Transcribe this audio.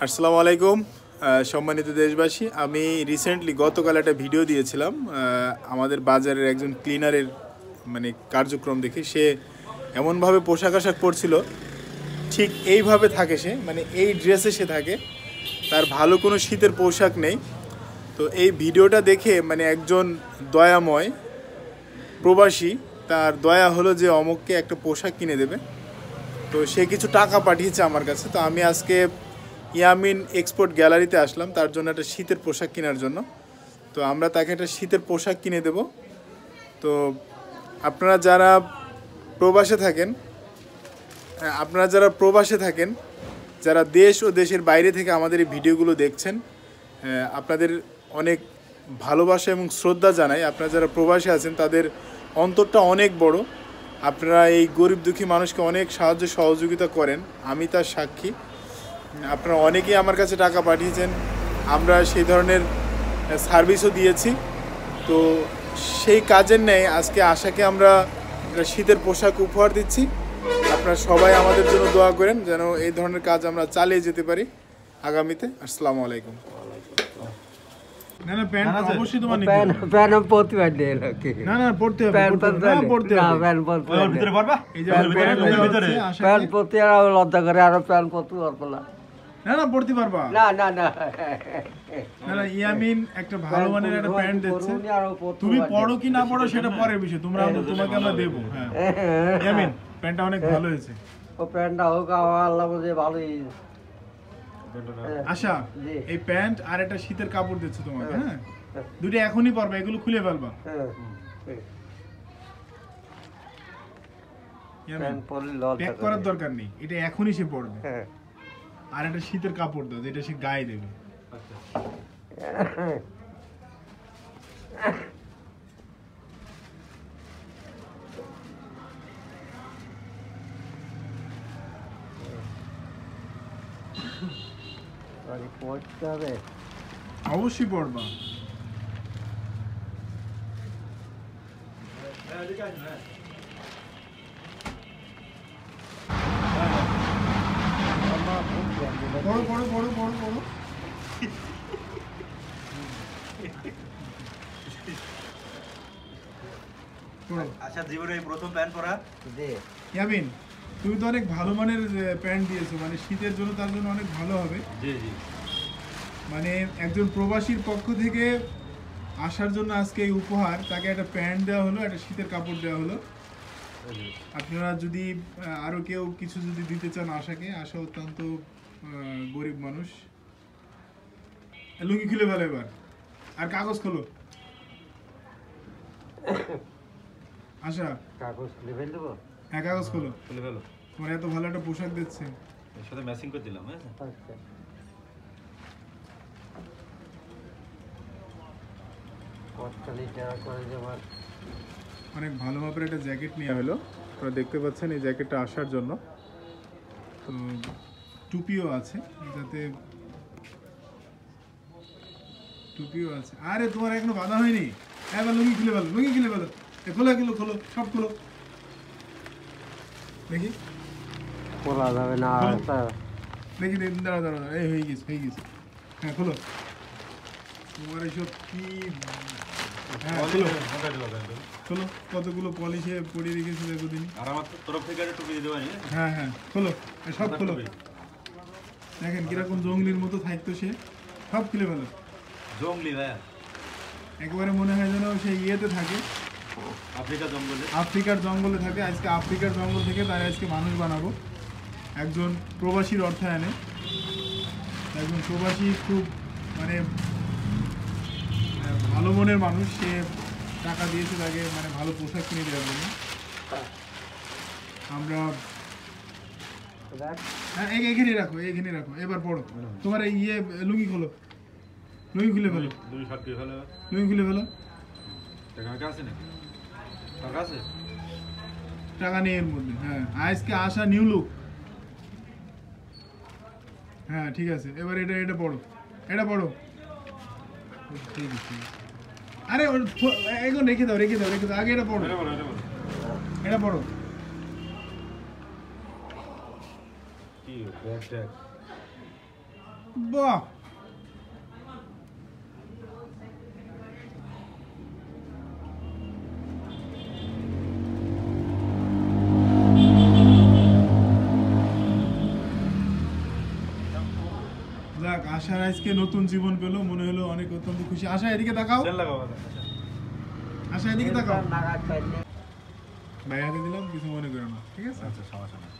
আসসালামু আলাইকুম সম্মানিত দেশবাসী। আমি রিসেন্টলি গতকাল একটা ভিডিও দিয়েছিলাম আমাদের বাজারের একজন ক্লিনারের কার্যক্রম দেখে। সে এমনভাবে পোশাক আশাক পরছিল, ঠিক এইভাবে থাকে সে, এই ড্রেসে সে থাকে, তার ভালো কোনো শীতের পোশাক নেই। তো এই ভিডিওটা দেখে একজন দয়াময় প্রবাসী, তার দয়া হলো যে অমুককে একটা পোশাক কিনে দেবে। তো সে কিছু টাকা পাঠিয়েছে আমার কাছে। তো আমি আজকে ইয়ামিন এক্সপোর্ট গ্যালারিতে আসলাম তার জন্য একটা শীতের পোশাক কেনার জন্য। তো আমরা তাকে একটা শীতের পোশাক কিনে দেব। তো আপনারা যারা প্রবাসে থাকেন, যারা দেশ ও দেশের বাইরে থেকে আমাদের এই ভিডিওগুলো দেখছেন, আপনাদের অনেক ভালোবাসা এবং শ্রদ্ধা জানাই। আপনারা যারা প্রবাসে আছেন তাদের অন্তরটা অনেক বড়। আপনারা এই গরিব দুঃখী মানুষকে অনেক সাহায্য সহযোগিতা করেন, আমি তার সাক্ষী। আপনারা অনেকেই আমার কাছে টাকা পাঠিয়েছেন, আমরা সেই ধরনের সার্ভিসও দিয়েছি। তো সেই কাজের ন্যায় আজকে আশাকে আমরা শীতের পোশাক উপহার দিচ্ছি। আপনারা সবাই আমাদের জন্য দোয়া করেন যেন এই ধরনের কাজ আমরা চালিয়ে যেতে পারি আগামীতে। আসসালামু আলাইকুম। লজ্জা করে আরো প্যান্ট পরতে পারবো না। না পড়তে পারবা না না না না। ইয়ামিন একটা ভালো মানের একটা প্যান্ট দিচ্ছে, তুমি পড়ো কি না পড়ো সেটা পরের বিষয়, তোমাকে আমরা দেবো। হ্যাঁ ইয়ামিন, প্যান্টটা অনেক ভালো হয়েছে। ও প্যান্টটা হোক আল্লাহ বুঝে ভালোই। আশা, এই প্যান্ট আর একটা শীতের কাপড় দিচ্ছে তোমাকে। হ্যাঁ, দুটো এখনই পরবা, এগুলো খুলে ফেলবা। প্যাক করার দরকার নেই, এটা এখনই সে পরবে। আর একটা শীতের কাপড় দাও যেটা সে গায়ে দেবে। অবশ্যই পড়বা। পড়ো পড়ো পড়ো পড়ো পড়ো। আচ্ছা, জীবনে এই প্রথম প্যান্ট পরা। ইয়ামিন, তুমি তো অনেক ভালো মানের প্যান্ট দিয়েছো, শীতের জন্য, তার জন্য অনেক ভালো হবে। জি জি। একজন প্রবাসীর পক্ষ থেকে আসার জন্য আজকে এই উপহার, তাকে একটা প্যান্ট দেওয়া হলো, একটা শীতের কাপড় দেওয়া হলো। আপনারা যদি আরো কেউ কিছু যদি দিতে চান আশাকে, আশা অত্যন্ত গরিব মানুষ। লুঙ্গি খুলে ফেলো এবার, আর কাগজ খোলো। আশা, কাগজ খুলে ফেল দেবো। হ্যাঁ কাগজ খোলো, খুলে ফেলো। তোমার এত ভালো একটা পোশাক দিচ্ছে, এর সাথে ম্যাচিং করে দিলাম। হ্যাঁ আচ্ছা, অনেক ভালো মাপের একটা জ্যাকেট নেওয়া হলো। আপনারা দেখতে পাচ্ছেন এই জ্যাকেটটা আসার জন্য। তো টুপিও আছে, যাতে টুপিও আছে। আরে তোমার এখনো বাঁধা হয়নি। এবার লুঙ্গি খুলে ফেলো, লুঙ্গি খুলে ফেলো, খোলো এগুলো, খোলো সব খোলো দেখি। খোলা যাবে না, দেখি দাঁড়া দাঁড়া, এই হয়ে গেছে হয়ে গেছে। হ্যাঁ খোলো। তোমার এইসব কি? হ্যাঁ খোলো, কতগুলো পলিশে পরিয়ে রেখেছো দেখো দিন। আর আমার তরফ থেকে একটা টুপি দিতে পারি। হ্যাঁ হ্যাঁ খোলো, সব খোলো। দেখেন কিরকম জঙ্গলির মতো থাকতো সে, সব খুলে ফেলো। জঙ্গলি ভাইয়া, একেবারে মনে হয় যেন সে ইয়েতে থাকে, আফ্রিকার জঙ্গলে থাকে। আজকে আফ্রিকার জঙ্গল থেকে তাই আজকে মানুষ বানাবো একজন প্রবাসীর অর্থায়নে। একজন প্রবাসী খুব ভালো মনের মানুষ, সে টাকা দিয়েছে তাকে ভালো পোশাক কিনে দেওয়ার জন্য। আমরা এখানে রাখো, এখানে রাখো। এবার পড়ো, তোমার এই লুঙ্গি খোলো, লুঙ্গি খুলে ফেলো, লুঙ্গি খুলে ফেলো। টাকা নেই এর মধ্যে। হ্যাঁ আজকে আসা নিউ লুক। হ্যাঁ ঠিক আছে, এবার এটা পড়ো, এটা পড়ো। ঠিক আছে, আরে এখন রেখে দাও, আগে এটা পড়ো, এটা পড়ো। বাহ, যাক আশার আজকে নতুন জীবন পেলো, মনে হলো অনেক অত্যন্ত খুশি। আশা এদিকে তাকাও, তেল লাগাবো না, আচ্ছা। আশা এদিকে তাকাও। নাগাদ পাইনি। ভাই হাতে দিলাম, কিছু মনে করো না, ঠিক আছে? আচ্ছা সমস্যা নেই।